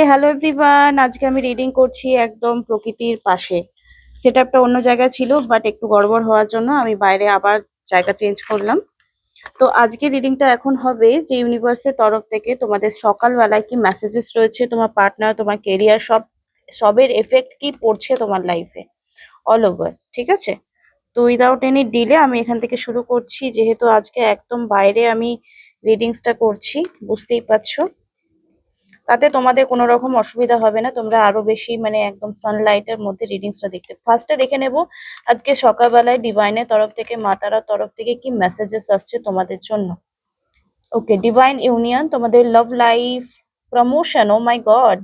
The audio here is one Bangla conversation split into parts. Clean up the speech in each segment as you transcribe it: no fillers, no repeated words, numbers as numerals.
হ্যালো এভরিওয়ান, আজকে আমি রিডিং করছি একদম প্রকৃতির পাশে। সেটআপটা অন্য জায়গায় ছিল, বাট একটু গড়বড় হওয়ার জন্য আমি বাইরে আবার জায়গা চেঞ্জ করলাম। তো আজকে রিডিংটা এখন হবে যে ইউনিভার্সের তরফ থেকে তোমাদের সকালবেলায় কি মেসেজেস রয়েছে, তোমার পার্টনার, তোমার কেরিয়ার, সবের এফেক্ট কি পড়ছে তোমার লাইফে অল ওভার। ঠিক আছে? তো উইদাউট এনি ডিলে আমি এখান থেকে শুরু করছি, যেহেতু আজকে একদম বাইরে আমি রিডিংসটা করছি, বুঝতেই পারছো। তাতে তোমাদের কোনো রকম অসুবিধা হবে না, তোমরা আরো বেশি মানে একদম সানলাইটের মধ্যে রিডিংসটা দেখতে। ফার্স্টে দেখে নেব আজকে সকালবেলায় ডিভাইনের তরফ থেকে, মাতারার তরফ থেকে কি মেসেজেস আসছে তোমাদের জন্য। ওকে, ডিভাইন ইউনিয়ন, তোমাদের লাভ লাইফ, প্রমোশন, ও মাই গড,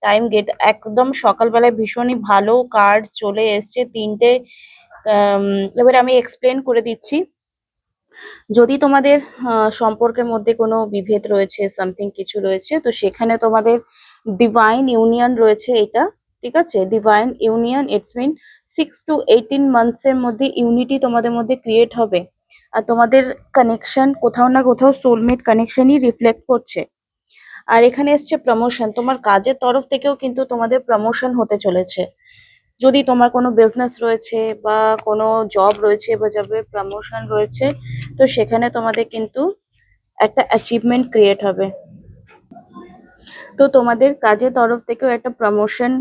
টাইম গেট, একদম সকালবেলায় ভীষণই ভালো কার্ড চলে এসছে তিনটে। এবারে আমি এক্সপ্লেন করে দিচ্ছি। যদি তোমাদের সম্পর্কের মধ্যে কোনো বিভেদ রয়েছে, সামথিং কিছু রয়েছে, তো সেখানে তোমাদের ডিভাইন ইউনিয়ন রয়েছে এটা। ঠিক আছে? Divine union, it's mean 6 to 18 months এর মধ্যে ইউনিটি তোমাদের মধ্যে ক্রিয়েট হবে। আর তোমাদের কানেকশন কোথাও না কোথাও সোলমেট কানেকশনই রিফ্লেক্ট করছে। আর এখানে এসছে প্রমোশন, তোমার কাজের তরফ থেকেও কিন্তু তোমাদের প্রমোশন হতে চলেছে। যদি তোমার কোনো বিজনেস রয়েছে বা কোনো জব রয়েছে বা জবের প্রমোশন রয়েছে, তো সেখানে তোমাদের কিন্তু একটা অ্যাচিভমেন্ট ক্রিয়েট হবে। তো তোমাদের কাজের তরফ থেকেও একটা প্রমোশন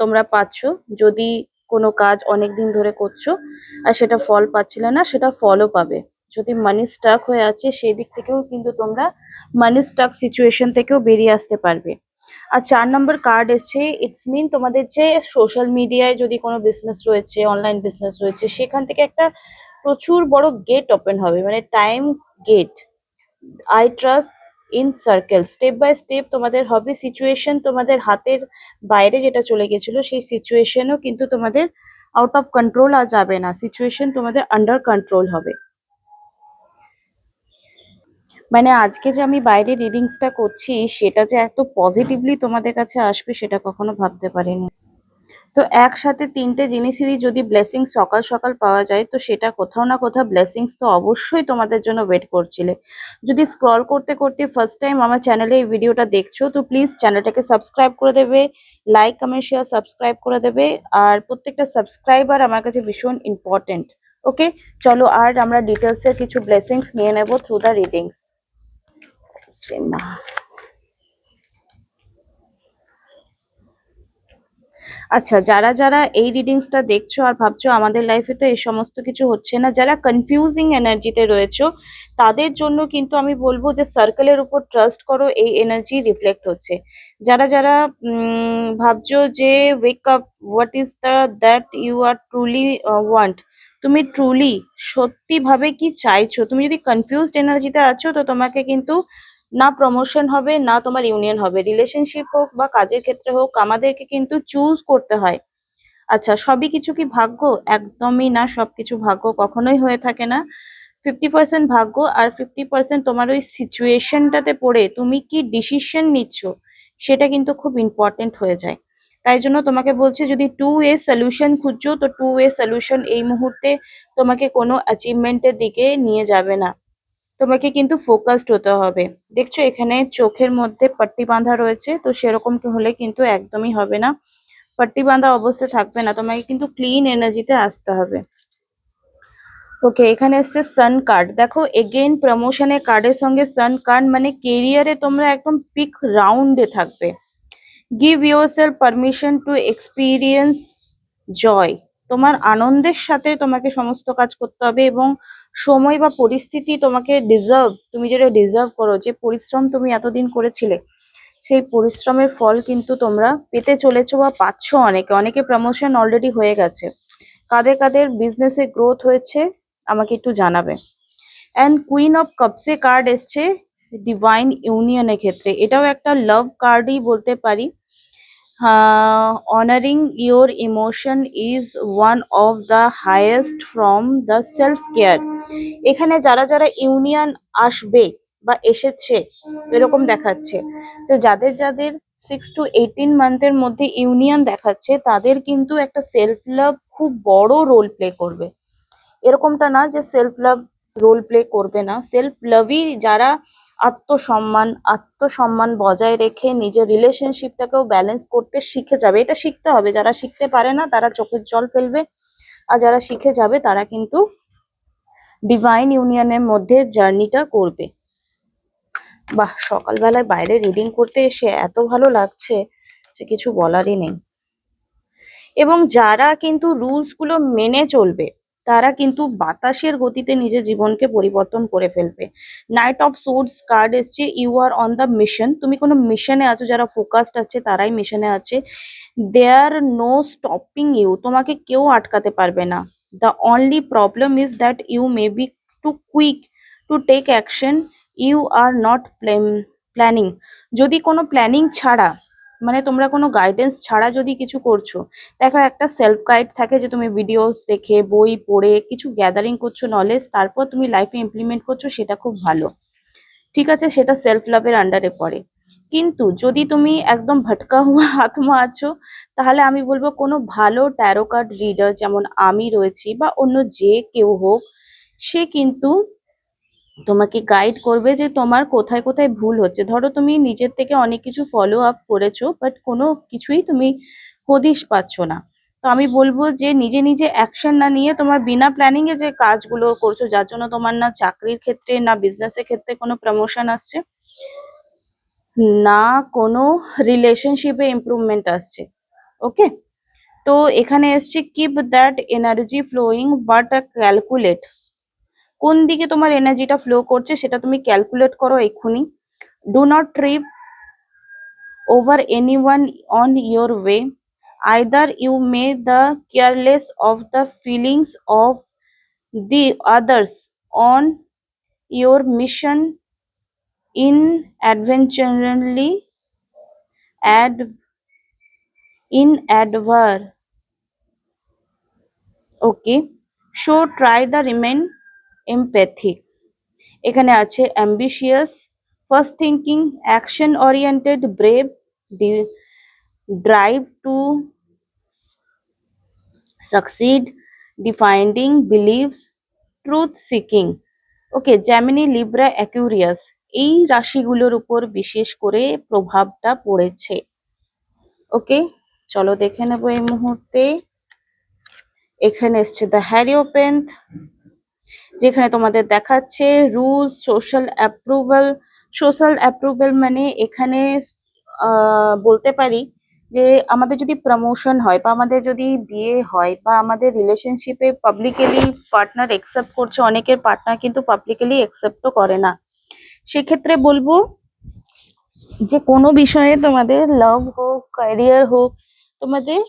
তোমরা পাচ্ছ। যদি কোনো কাজ অনেক দিন ধরে করছো আর সেটা ফল পাচ্ছিলে না, সেটা ফলও পাবে। যদি মানি স্টাক হয়ে আছে, সেই দিক থেকেও কিন্তু তোমরা মানি স্টাক সিচুয়েশন থেকেও বেরিয়ে আসতে পারবে। আর 4 নম্বর কার্ড এসছে, ইটস মিন তোমাদের যে সোশ্যাল মিডিয়ায় যদি কোনো বিজনেস রয়েছে, অনলাইন বিজনেস রয়েছে, সেখান থেকে একটা প্রচুর বড় গেট ওপেন হবে, মানে time gate. I trust in circle, step by step তোমাদের হবে। সিচুয়েশন তোমাদের হাতের বাইরে যেটা চলে গেছিল, সেই সিচুয়েশনও কিন্তু তোমাদের আউট অফ কন্ট্রোল আর যাবে না, সিচুয়েশন তোমাদের আন্ডার কন্ট্রোল হবে। মানে আজকে যে আমি বাইরে রিডিংসটা করছি, সেটা যে এত পজিটিভলি তোমাদের কাছে আসবে সেটা কখনো ভাবতে পারিনি। তো একসাথে তিনটে জিনিসেরই যদি ব্লেসিংস সকাল সকাল পাওয়া যায়, তো সেটা কোথাও না কোথাও ব্লেসিংস তো অবশ্যই তোমাদের জন্য ওয়েট করছিলে। যদি স্ক্রল করতে করতে ফার্স্ট টাইম আমার চ্যানেলে এই ভিডিওটা দেখছো, তো প্লিজ চ্যানেলটাকে সাবস্ক্রাইব করে দেবে, লাইক কমেন্ট শেয়ার সাবস্ক্রাইব করে দেবে। আর প্রত্যেকটা সাবস্ক্রাইবার আমার কাছে ভীষণ ইম্পর্টেন্ট। ওকে, চলো আর আমরা ডিটেলসের কিছু ব্লেসিংস নিয়ে নেব থ্রু দ্য রিডিংস। শ্রীমা, আচ্ছা, যারা যারা এই রিডিংসটা দেখছো আর ভাবছো আমাদের লাইফে তো এই সমস্ত কিছু হচ্ছে না, যারা কনফিউজিং এনার্জিতে রয়েছো, তাদের জন্য কিন্তু আমি বলবো যে সার্কেলের উপর ট্রাস্ট করো, এই এনার্জি রিফ্লেক্ট হচ্ছে। যারা যারা ভাবছো যে wake up, what is the that you are truly want, তুমি ট্রুলি সত্যি ভাবে কি চাইছো। তুমি যদি কনফিউজড এনার্জিতে আছো, তো তোমাকে কিন্তু না প্রমোশন হবে, না তোমার ইউনিয়ন হবে। রিলেশনশিপ হোক বা কাজের ক্ষেত্রে হোক, আমাদেরকে কিন্তু চুজ করতে হয়। আচ্ছা, সবই কিছু কি ভাগ্য? একদমই না, সবকিছু ভাগ্য কখনোই হয়ে থাকে না। 50% ভাগ্য আর 50% তোমার ওই সিচুয়েশনটাতে পড়ে তুমি কি ডিসিশন নিচ্ছ, সেটা কিন্তু খুব ইম্পর্টেন্ট হয়ে যায়। তাই জন্য তোমাকে বলছে, যদি 2 ওয়ে সলিউশন খুঁজছো, তো 2 ওয়ে সলিউশন এই মুহূর্তে তোমাকে কোনো অ্যাচিভমেন্টের দিকে নিয়ে যাবে না। তোমাকে কিন্তু ফোকাসড হতে হবে। দেখছো এখানে চোখের মধ্যে পট্টি বাঁধা রয়েছে, তো সেরকম হলে কিন্তু একদমই হবে না। পট্টি বাঁধা অবস্থায় থাকবে না, তোমাকে কিন্তু ক্লিন এনার্জিতে আসতে হবে। ওকে, এখানে এসছে সান কার্ড। দেখো এগেইন প্রমোশনের কার্ডের সঙ্গে সান কার্ড, মানে কেরিয়ারে তোমরা একদম পিক রাউন্ডে থাকবে। Give yourself permission to experience joy, তোমার আনন্দের সাথে তোমাকে সমস্ত কাজ করতে হবে, এবং সময় বা পরিস্থিতি তোমাকে ডিজার্ভ, তুমি যেটা ডিজার্ভ করো, যে পরিশ্রম তুমি এতদিন করেছিলে, সেই পরিশ্রমের ফল কিন্তু তোমরা পেতে চলেছো বা পাচ্ছ। অনেকে অনেকে প্রমোশন অলরেডি হয়ে গেছে। কাদের কাদের বিজনেসে গ্রোথ হয়েছে আমাকে একটু জানাবে। And queen of Kapse card এসছে ডিভাইন ইউনিয়নের ক্ষেত্রে, এটাও একটা লাভ কার্ডই বলতে পারি। Honouring your emotion is one of the highest from the self care. এখানে যারা যারা ইউনিয়ন আসবে বা এসেছে, এরকম দেখাচ্ছে যে যাদের যাদের 6 to 18 মান্থের মধ্যে ইউনিয়ন দেখাচ্ছে, তাদের কিন্তু একটা সেলফ লাভ খুব বড় রোল প্লে করবে। এরকমটা না যে সেলফ লাভ রোল প্লে করবে না, সেলফ লাভই যারা আত্মসম্মান আত্মসম্মান বজায় রেখে নিজের রিলেশনশিপটাকেও ব্যালেন্স করতে শিখে যাবে। এটা শিখতে হবে, যারা শিখতে পারে না তারা চোখের জল ফেলবে, আর যারা শিখে যাবে তারা কিন্তু ডিভাইন ইউনিয়নের মধ্যে জার্নিটা করবে। বাহ, সকালবেলায় বাইরে রিডিং করতে এসে এত ভালো লাগছে যে কিছু বলারই নেই। এবং যারা কিন্তু রুলস গুলো মেনে চলবে তারা কিন্তু বাতাসের গতিতে নিজের জীবনকে পরিবর্তন করে ফেলবে। নাইট অফ সোর্ডস কার্ড এসছে, you are on the mission. তুমি কোনো মিশনে আছো, যারা ফোকাসড আছে তারাই মিশনে আছে। দেয়ার নো স্টপিং ইউ, তোমাকে কেউ আটকাতে পারবে না। The only problem is that you may be too quick to take action, you are not planning. যদি কোনো প্ল্যানিং ছাড়া, মানে তোমরা কোনো গাইডেন্স ছাড়া যদি কিছু করছো, দেখো একটা সেলফ গাইড থাকে যে তুমি ভিডিওস দেখে বই পড়ে কিছু গ্যাদারিং করছো নলেজ, তারপর তুমি লাইফে ইমপ্লিমেন্ট করছো, সেটা খুব ভালো, ঠিক আছে, সেটা সেলফ লাভের আন্ডারে পড়ে। কিন্তু যদি তুমি একদম ভটকা হুয়া আত্মা আছো, তাহলে আমি বলবো কোনো ভালো ট্যারো কার্ড রিডার, যেমন আমি রয়েছি বা অন্য যে কেউ হোক, সে কিন্তু তোমাকে গাইড করবে যে তোমার কোথায় কোথায় ভুল হচ্ছে। ধরো তুমি নিজের থেকে অনেক কিছু ফলো আপ করেছো, বাট কোনো কিছুই তুমি হদিশ পাচ্ছ না। তো আমি বলবো যে নিজে নিজে অ্যাকশন না নিয়ে তোমার বিনা প্ল্যানিং এ যে কাজগুলো করছো, যার জন্য তোমার না চাকরির ক্ষেত্রে না বিজনেসের ক্ষেত্রে কোনো প্রমোশন আসছে, না কোনো রিলেশনশিপে ইমপ্রুভমেন্ট আসছে, ওকে। তো এখানে এসছে keep that energy flowing but calculate. কোন দিকে তোমার এনার্জিটা ফ্লো করছে সেটা তুমি ক্যালকুলেট করো এক্ষুনি। Do not trip over anyone on your way, either you may the careless of the feelings of the others on your mission inadvertently ad inadver okay, so try the remain empathic। এখানে আছে ambitious, first thinking, action oriented, brave, the drive to succeed, defining beliefs, truth seeking। Okay, Gemini, Libra, Aquarius, এই রাশিগুলোর উপর বিশেষ করে প্রভাবটা পড়েছে। ওকে, চলো দেখে নেবো এই মুহূর্তে। এখানে এসছে দ্য হ্যারিওপেন্থ, যেখানে তোমাদের দেখাচ্ছে rules, social approval. Social approval মানে এখানে বলতে পারি যে আমাদের যদি প্রমোশন হয় বা আমাদের যদি বিয়ে হয় বা আমাদের রিলেশনশিপে পাবলিকলি পার্টনার একসেপ্ট করছে, অনেকের পার্টনার কিন্তু পাবলিকলি একসেপ্টও করে না, সেক্ষেত্রে বলবো যে কোনো বিষয়ে তোমাদের লাভ হোক, ক্যারিয়ার হোক, তোমাদের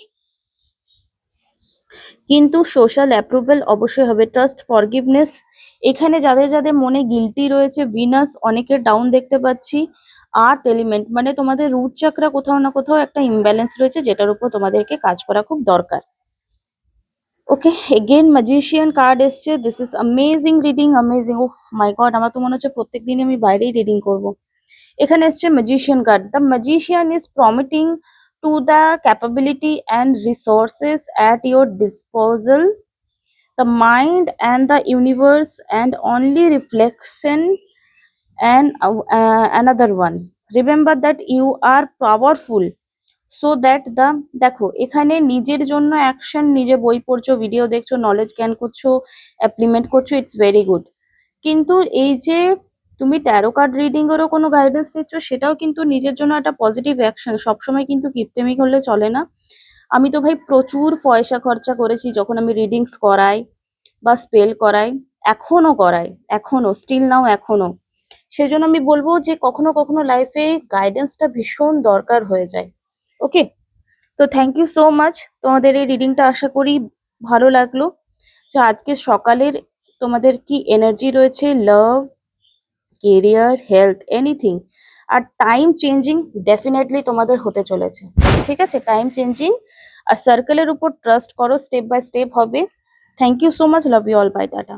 কিন্তু সোশ্যাল অ্যাপ্রুভাল অবশ্যই হবে। ট্রাস্ট, ফরগিভনেস, এখানে যাদের যাদের মনে গিল্টি রয়েছে, ভিনাস অনেকের ডাউন দেখতে পাচ্ছি। আর্থ এলিমেন্ট মানে তোমাদের রুট চাকরা কোথাও না কোথাও একটা ইমব্যালেন্স রয়েছে, যেটার উপর তোমাদেরকে কাজ করা খুব দরকার। ওকে, এগেন ম্যাজিশিয়ান কার্ড এসছে। This is amazing reading, amazing. Oh my god, আমার তো মনে হচ্ছে প্রত্যেক দিনই আমি বাইরেই রিডিং করব। এখানে এসছে magician card. The magician is prompting to the capability and resources at your disposal, the mind and the universe and only reflection and another one, remember that you are powerful so that the, দেখো এখানে নিজের জন্য অ্যাকশন, নিজে বই পড়ছো, ভিডিও দেখছো, নলেজ জ্ঞান করছো, অ্যাপ্লিমেন্ট করছো, ইটস ভেরি গুড। কিন্তু এই যে তুমি ট্যারো কার্ড রিডিং এরও কোনো গাইডেন্স নিচ্ছ, সেটাও কিন্তু নিজের জন্য একটা পজিটিভ অ্যাকশন। সবসময় কিন্তু কিপটেমি করলে চলে না। আমি তো ভাই প্রচুর পয়সা খরচা করেছি যখন আমি রিডিংস করাই বা স্পেল করাই, এখনো করাই, এখনো স্টিল নাও এখনো। সেজন্য আমি বলবো যে কখনো কখনো লাইফে গাইডেন্সটা ভীষণ দরকার হয়ে যায়। ওকে, তো থ্যাংক ইউ সো মাচ। তোমাদের এই রিডিংটা আশা করি ভালো লাগলো। যে আজকে সকালের তোমাদের কি এনার্জি রয়েছে, লাভ, কেরিয়ার, হেলথ, এনিথিং। আর টাইম চেঞ্জিং ডেফিনেটলি তোমাদের হতে চলেছে, ঠিক আছে, টাইম চেঞ্জিং। আর সার্কেলের উপর ট্রাস্ট করো, স্টেপ বাই স্টেপ হবে। Thank you so much, love you all, bye, tata.